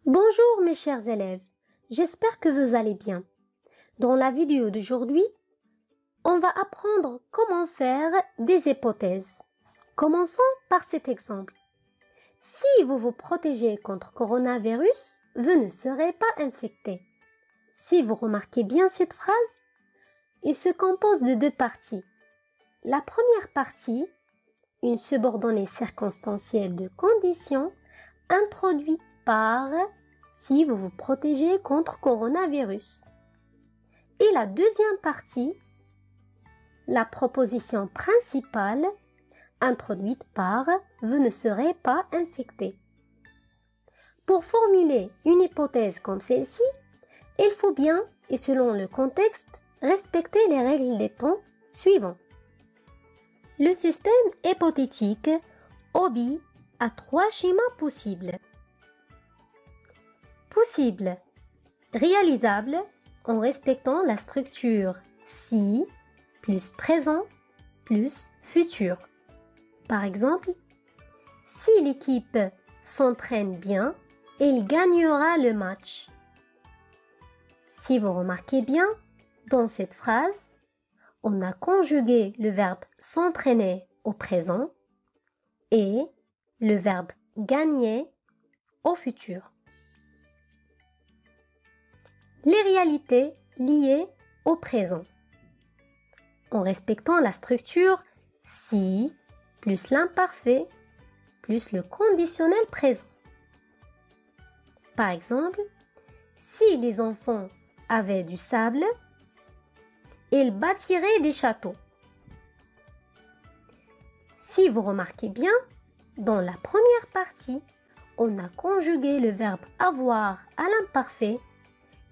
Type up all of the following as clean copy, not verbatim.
Bonjour mes chers élèves, j'espère que vous allez bien. Dans la vidéo d'aujourd'hui, on va apprendre comment faire des hypothèses. Commençons par cet exemple. Si vous vous protégez contre coronavirus, vous ne serez pas infecté. Si vous remarquez bien cette phrase, il se compose de deux parties. La première partie, une subordonnée circonstancielle de conditions introduite par si vous vous protégez contre coronavirus. Et la deuxième partie, la proposition principale introduite par vous ne serez pas infecté. Pour formuler une hypothèse comme celle-ci, il faut bien, et selon le contexte, respecter les règles des temps suivants. Le système hypothétique obéit à trois schémas possibles. Possible, réalisable en respectant la structure si plus présent plus futur. Par exemple, si l'équipe s'entraîne bien, elle gagnera le match. Si vous remarquez bien, dans cette phrase, on a conjugué le verbe s'entraîner au présent et le verbe gagner au futur. Les réalités liées au présent. En respectant la structure si plus l'imparfait plus le conditionnel présent. Par exemple, si les enfants avaient du sable, ils bâtiraient des châteaux. Si vous remarquez bien, dans la première partie, on a conjugué le verbe avoir à l'imparfait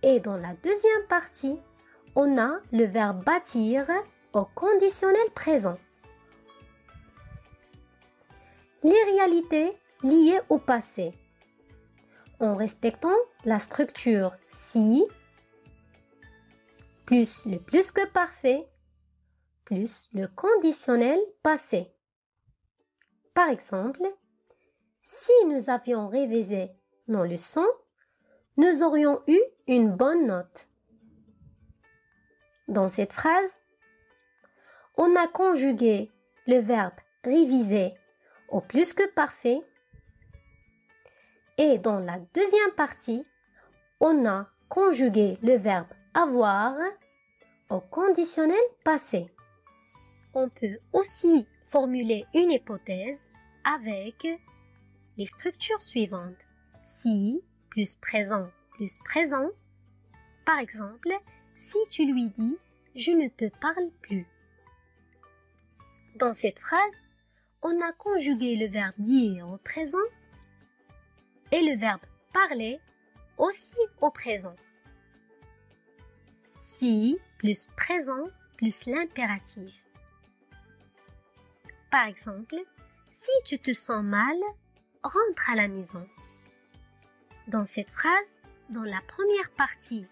et dans la deuxième partie, on a le verbe bâtir au conditionnel présent. Les réalités liées au passé. En respectant la structure si plus le plus que parfait plus le conditionnel passé. Par exemple, si nous avions révisé nos leçons, nous aurions eu une bonne note. Dans cette phrase, on a conjugué le verbe réviser au plus que parfait et dans la deuxième partie, on a conjugué le verbe avoir au conditionnel passé. On peut aussi formuler une hypothèse avec les structures suivantes. Si plus présent plus présent. Par exemple, si tu lui dis « je ne te parle plus ». Dans cette phrase, on a conjugué le verbe dire au présent et le verbe parler aussi au présent. Si plus présent plus l'impératif. Par exemple, si tu te sens mal, rentre à la maison. Dans cette phrase, dans la première partie,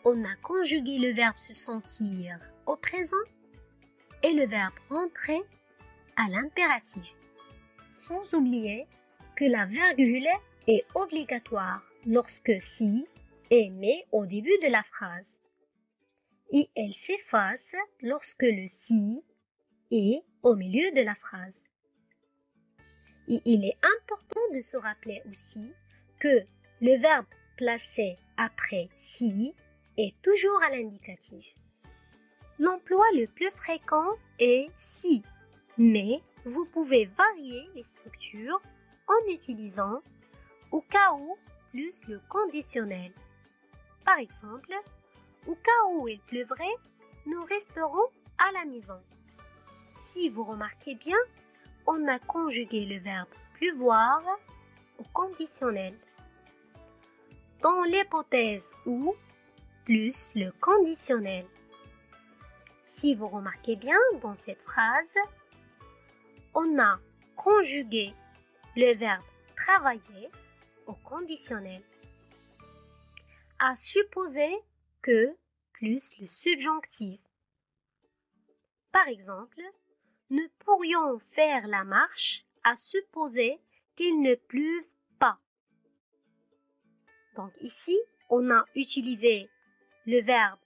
on a conjugué le verbe se sentir au présent et le verbe rentrer à l'impératif. Sans oublier que la virgule est obligatoire lorsque si est mis au début de la phrase. Et elle s'efface lorsque le si est au milieu de la phrase. Et il est important de se rappeler aussi que le verbe placé après si est toujours à l'indicatif. L'emploi le plus fréquent est si, mais vous pouvez varier les structures en utilisant au cas où plus le conditionnel. Par exemple, au cas où il pleuvrait, nous resterons à la maison. Si vous remarquez bien, on a conjugué le verbe pleuvoir au conditionnel. Dans l'hypothèse où plus le conditionnel. Si vous remarquez bien dans cette phrase, on a conjugué le verbe travailler au conditionnel. À supposer que plus le subjonctif. Par exemple, nous pourrions faire la marche à supposer qu'il ne pleuve pas. Donc ici, on a utilisé le verbe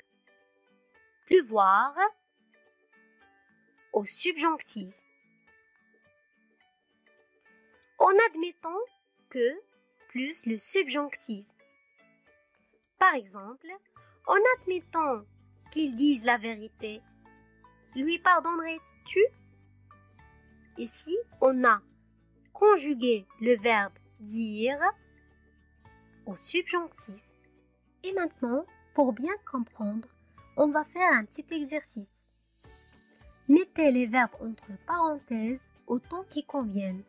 pleuvoir au subjonctif. En admettant que plus le subjonctif. Par exemple, en admettant qu'il dise la vérité, lui pardonnerais-tu? Ici, on a conjugué le verbe dire au subjonctif. Et maintenant, pour bien comprendre, on va faire un petit exercice. Mettez les verbes entre parenthèses autant qu'ils conviennent.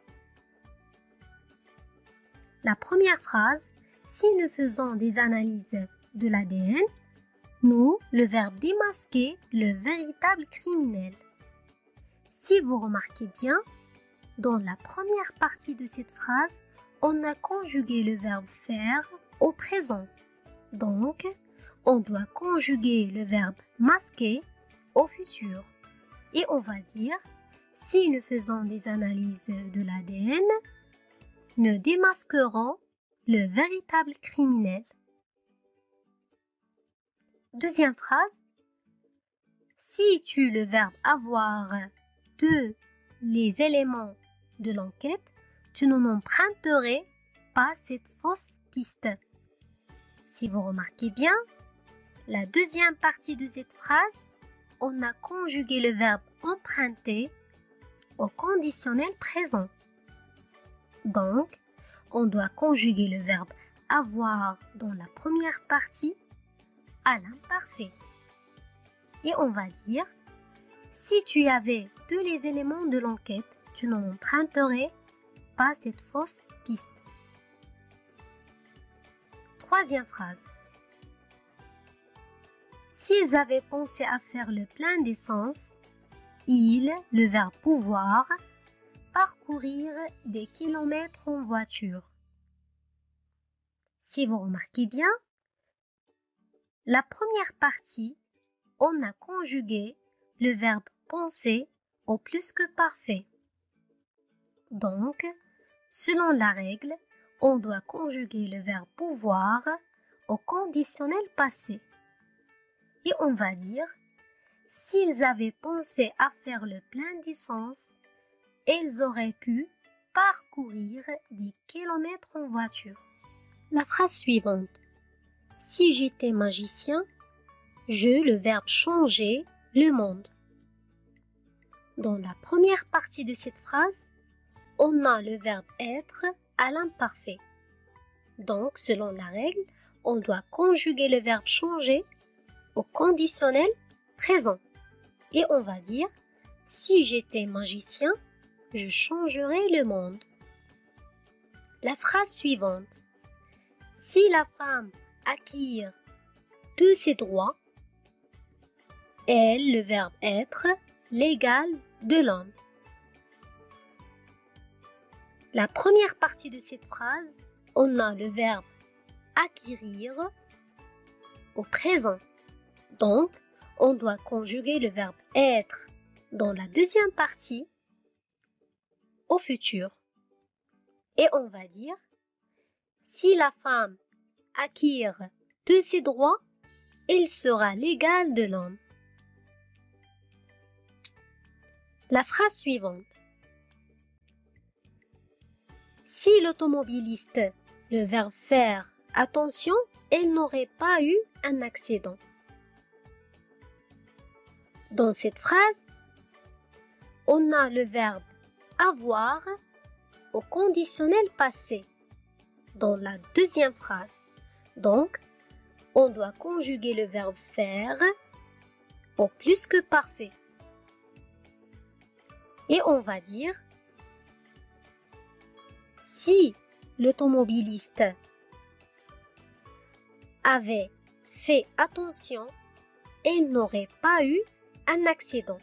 La première phrase, si nous faisons des analyses de l'ADN, nous, le verbe démasquer le véritable criminel. Si vous remarquez bien, dans la première partie de cette phrase, on a conjugué le verbe faire au présent. Donc, on doit conjuguer le verbe masquer au futur. Et on va dire, si nous faisons des analyses de l'ADN, nous démasquerons le véritable criminel. Deuxième phrase. Si tu le verbe avoir de les éléments de l'enquête, tu n'emprunterais pas cette fausse piste. Si vous remarquez bien, la deuxième partie de cette phrase, on a conjugué le verbe emprunter au conditionnel présent. Donc, on doit conjuguer le verbe avoir dans la première partie à l'imparfait. Et on va dire, si tu avais tous les éléments de l'enquête, tu n'emprunterais pas cette fausse piste. Troisième phrase. S'ils avaient pensé à faire le plein d'essence, ils, le verbe pouvoir, parcourir des kilomètres en voiture. Si vous remarquez bien, la première partie, on a conjugué le verbe penser au plus que parfait. Donc, selon la règle, on doit conjuguer le verbe pouvoir au conditionnel passé. Et on va dire, s'ils avaient pensé à faire le plein d'essence, ils auraient pu parcourir des kilomètres en voiture. La phrase suivante. Si j'étais magicien, le verbe changer le monde. Dans la première partie de cette phrase, on a le verbe être à l'imparfait. Donc, selon la règle, on doit conjuguer le verbe changer au conditionnel présent. Et on va dire, si j'étais magicien, je changerais le monde. La phrase suivante. Si la femme acquiert tous ses droits, elle, le verbe être, l'égal de l'homme. La première partie de cette phrase, on a le verbe acquérir au présent. Donc, on doit conjuguer le verbe être dans la deuxième partie au futur. Et on va dire, si la femme acquiert tous ses droits, elle sera l'égal de l'homme. La phrase suivante. Si l'automobiliste, le verbe faire attention, elle n'aurait pas eu un accident. Dans cette phrase, on a le verbe avoir au conditionnel passé dans la deuxième phrase. Donc, on doit conjuguer le verbe faire au plus que parfait. Et on va dire, si l'automobiliste avait fait attention, il n'aurait pas eu un accident.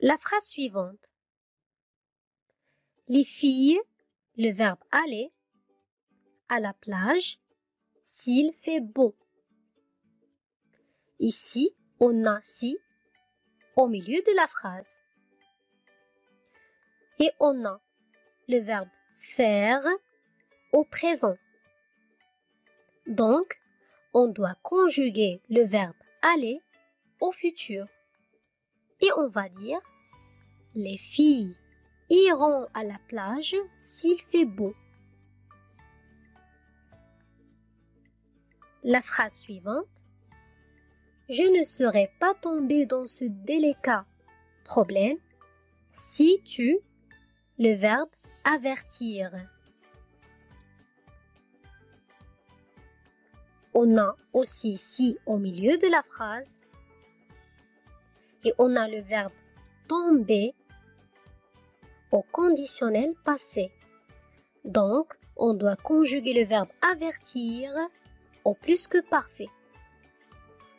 La phrase suivante. Les filles, le verbe aller, à la plage, s'il fait beau. Ici, on a si au milieu de la phrase. Et on a le verbe faire au présent. Donc, on doit conjuguer le verbe aller au futur. Et on va dire les filles iront à la plage s'il fait beau. La phrase suivante. Je ne serais pas tombée dans ce délicat problème si tu, le verbe avertir. On a aussi si au milieu de la phrase et on a le verbe tomber au conditionnel passé. Donc, on doit conjuguer le verbe avertir au plus que parfait.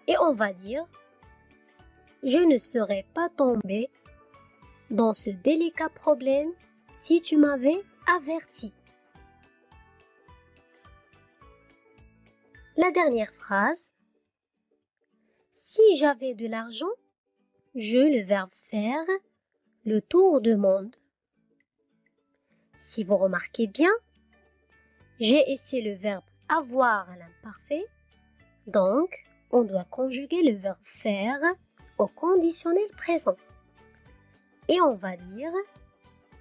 Et on va dire je ne serais pas tombée dans ce délicat problème si tu m'avais averti. La dernière phrase. Si j'avais de l'argent, le verbe faire, le tour du monde. Si vous remarquez bien, j'ai essayé le verbe avoir à l'imparfait. Donc, on doit conjuguer le verbe faire au conditionnel présent. Et on va dire,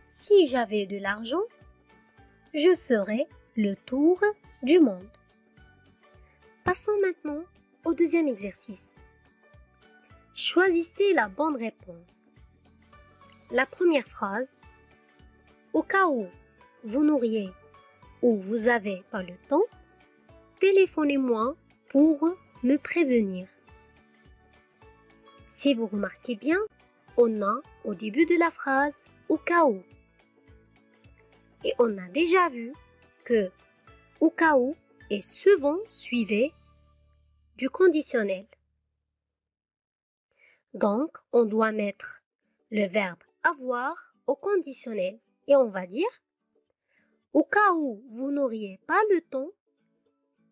si j'avais de l'argent, je ferais le tour du monde. Passons maintenant au deuxième exercice. Choisissez la bonne réponse. La première phrase. Au cas où vous n'auriez ou vous avez pas le temps, téléphonez-moi pour me prévenir. Si vous remarquez bien, on a au début de la phrase au cas où. Et on a déjà vu que au cas où est souvent suivi du conditionnel. Donc, on doit mettre le verbe avoir au conditionnel et on va dire au cas où vous n'auriez pas le temps,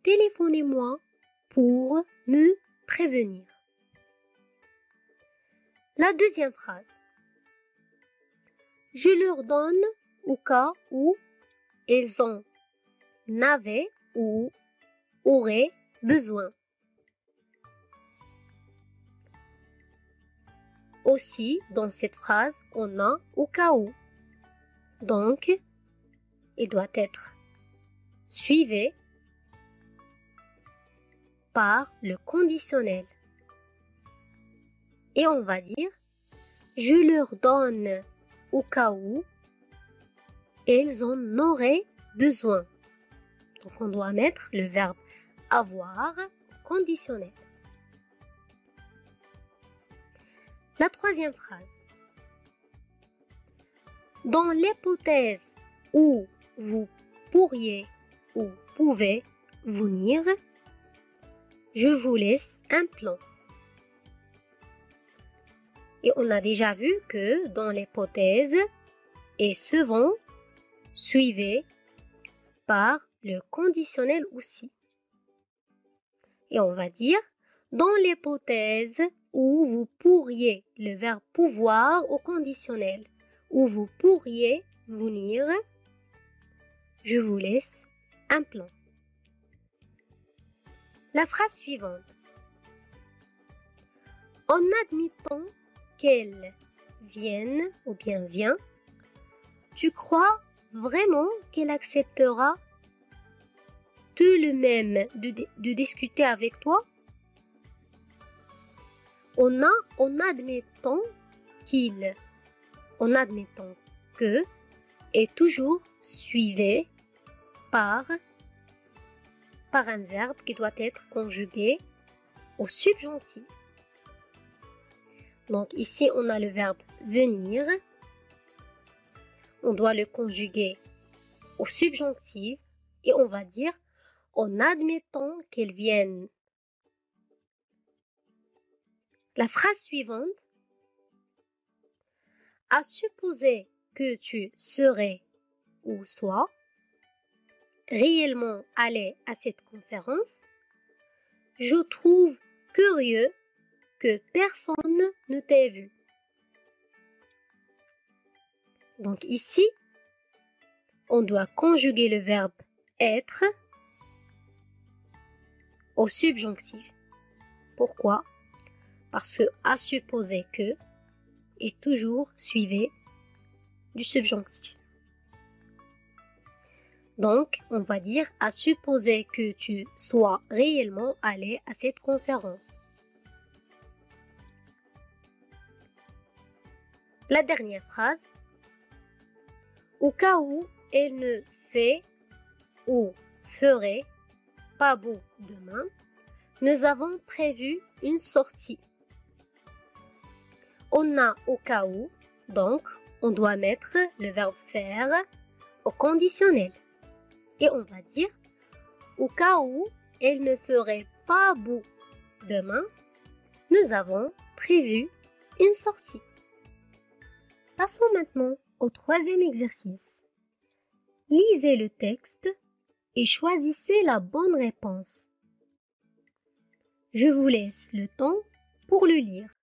téléphonez-moi pour me prévenir. La deuxième phrase. Je leur donne au cas où ils en avaient ou auraient besoin. Aussi, dans cette phrase, on a au cas où. Donc, il doit être suivi par le conditionnel. Et on va dire, je leur donne au cas où ils en auraient besoin. Donc, on doit mettre le verbe avoir conditionnel. La troisième phrase. Dans l'hypothèse où vous pourriez ou pouvez venir, je vous laisse un plan. Et on a déjà vu que dans l'hypothèse est souvent suivi par le conditionnel aussi. Et on va dire dans l'hypothèse où vous pourriez, le verbe pouvoir au conditionnel, où vous pourriez venir, je vous laisse un plan. La phrase suivante. En admettant qu'elle vienne ou bien vient, tu crois vraiment qu'elle acceptera tout le même de discuter avec toi? En admettant que est toujours suivi par un verbe qui doit être conjugué au subjonctif. Donc ici, on a le verbe venir. On doit le conjuguer au subjonctif et on va dire en admettant qu'elle vienne. La phrase suivante. À supposer que tu serais ou sois réellement allé à cette conférence, je trouve curieux que personne ne t'ait vu. Donc ici, on doit conjuguer le verbe être au subjonctif. Pourquoi? Parce que à supposer que est toujours suivi du subjonctif. Donc, on va dire à supposer que tu sois réellement allé à cette conférence. La dernière phrase. Au cas où elle ne fait ou ferait pas beau demain, nous avons prévu une sortie. On a au cas où, donc on doit mettre le verbe faire au conditionnel. Et on va dire, au cas où elle ne ferait pas beau demain, nous avons prévu une sortie. Passons maintenant au troisième exercice. Lisez le texte et choisissez la bonne réponse. Je vous laisse le temps pour le lire.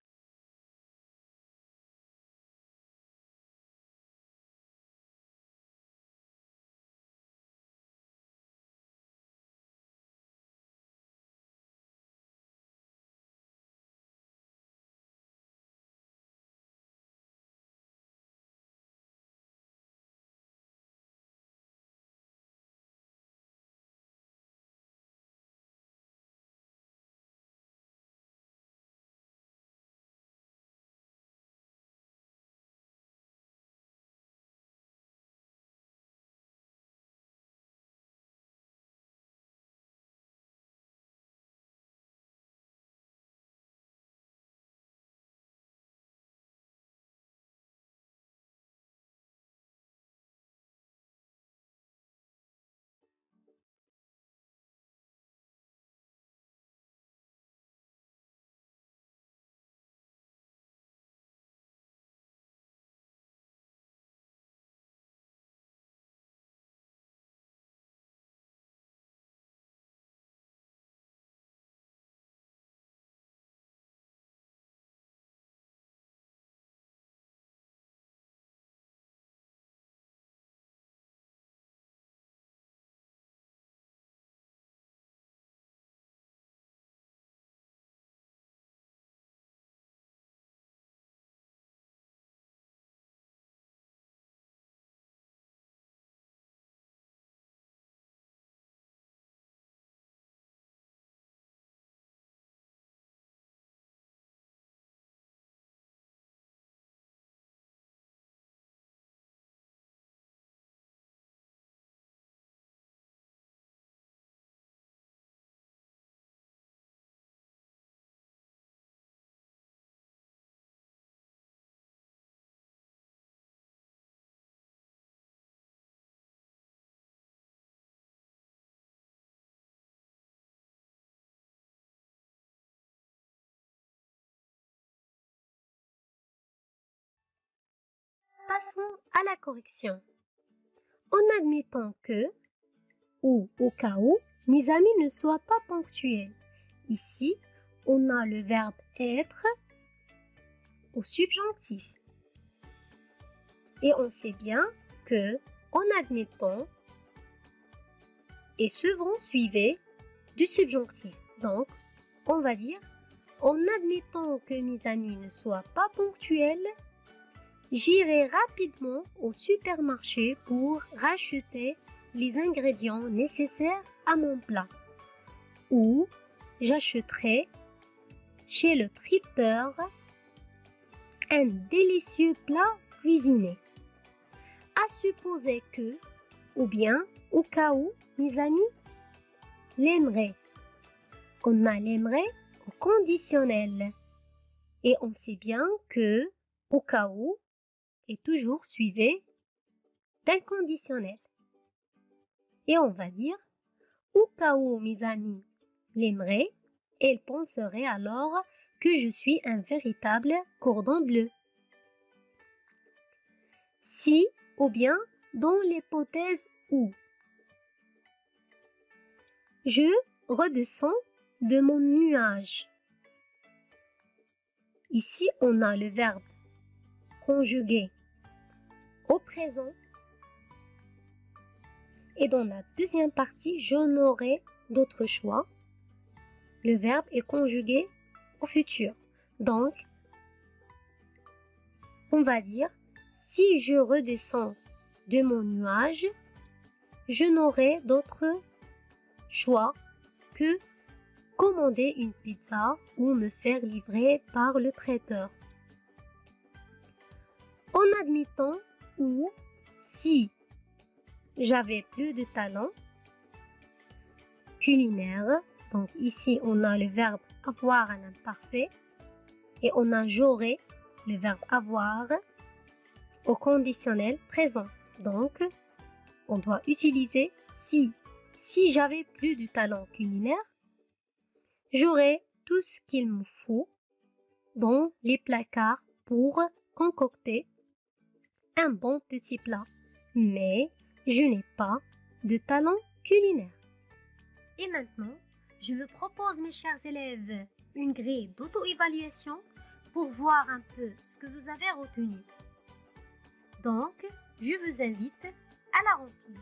Passons à la correction. En admettant que, ou au cas où, mes amis ne soient pas ponctuels. Ici, on a le verbe être au subjonctif. Et on sait bien que, en admettant, est souvent suivi du subjonctif. Donc, on va dire, en admettant que mes amis ne soient pas ponctuels, j'irai rapidement au supermarché pour racheter les ingrédients nécessaires à mon plat. Ou j'achèterai chez le traiteur un délicieux plat cuisiné. À supposer que, ou bien au cas où, mes amis l'aimeraient. On a l'aimerait au conditionnel. Et on sait bien que, au cas où, est toujours suivi d'un conditionnel. Et on va dire, au cas où mes amis l'aimeraient, elle penserait alors que je suis un véritable cordon bleu. Si ou bien dans l'hypothèse où. Je redescends de mon nuage. Ici, on a le verbe conjugué au présent. Et dans la deuxième partie, je n'aurai d'autre choix. Le verbe est conjugué au futur. Donc, on va dire, si je redescends de mon nuage, je n'aurai d'autre choix que commander une pizza ou me faire livrer par le traiteur. En admettant ou si j'avais plus de talent culinaire, donc ici on a le verbe avoir à l'imparfait et on a j'aurais le verbe avoir au conditionnel présent. Donc on doit utiliser si. Si j'avais plus de talent culinaire, j'aurais tout ce qu'il me faut dans les placards pour concocter un bon petit plat. Mais je n'ai pas de talent culinaire. Et maintenant, je vous propose, mes chers élèves, une grille d'auto-évaluation pour voir un peu ce que vous avez retenu. Donc, je vous invite à la remplir.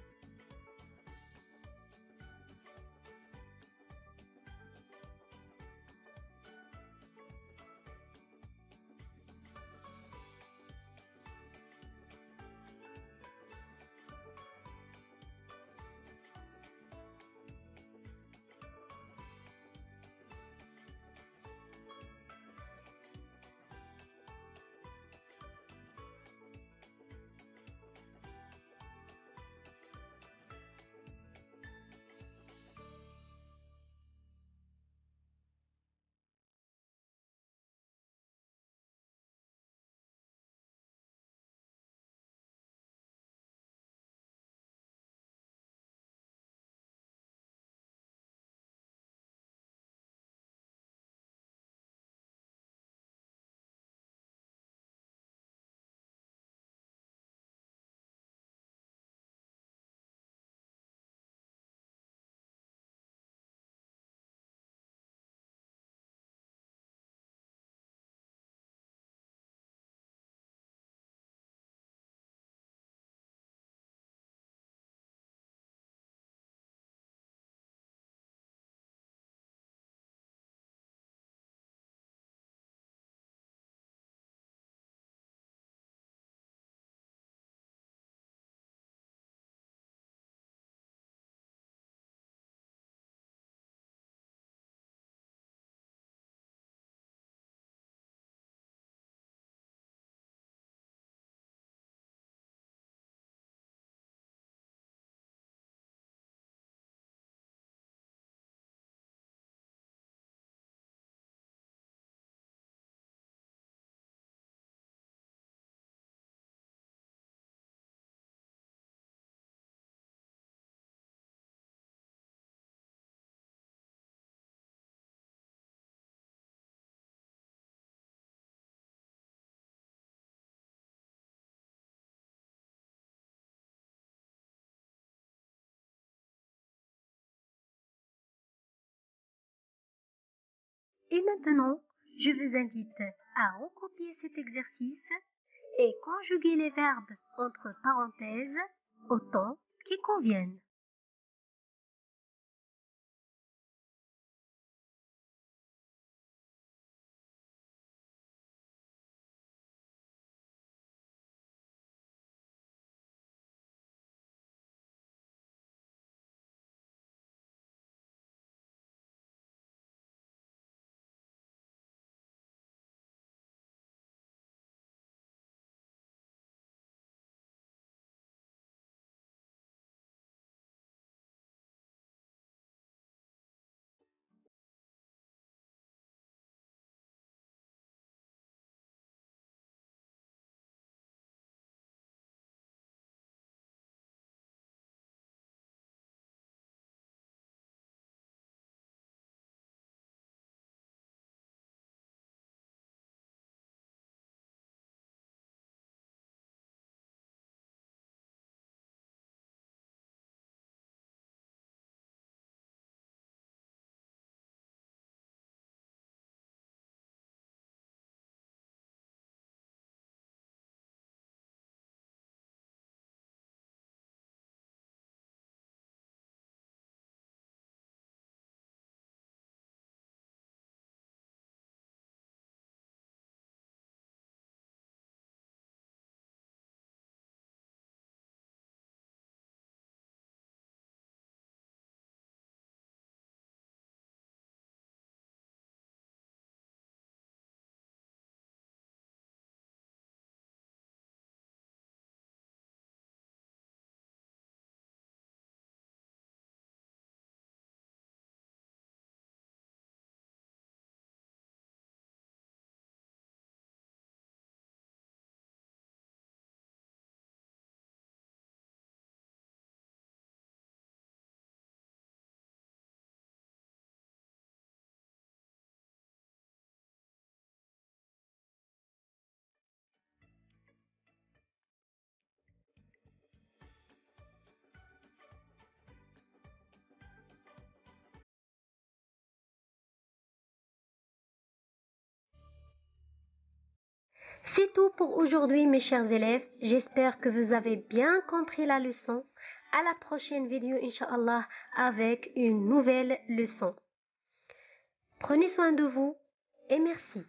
Et maintenant, je vous invite à recopier cet exercice et conjuguer les verbes entre parenthèses au temps qui convienne. C'est tout pour aujourd'hui, mes chers élèves. J'espère que vous avez bien compris la leçon. À la prochaine vidéo, Inch'Allah, avec une nouvelle leçon. Prenez soin de vous et merci.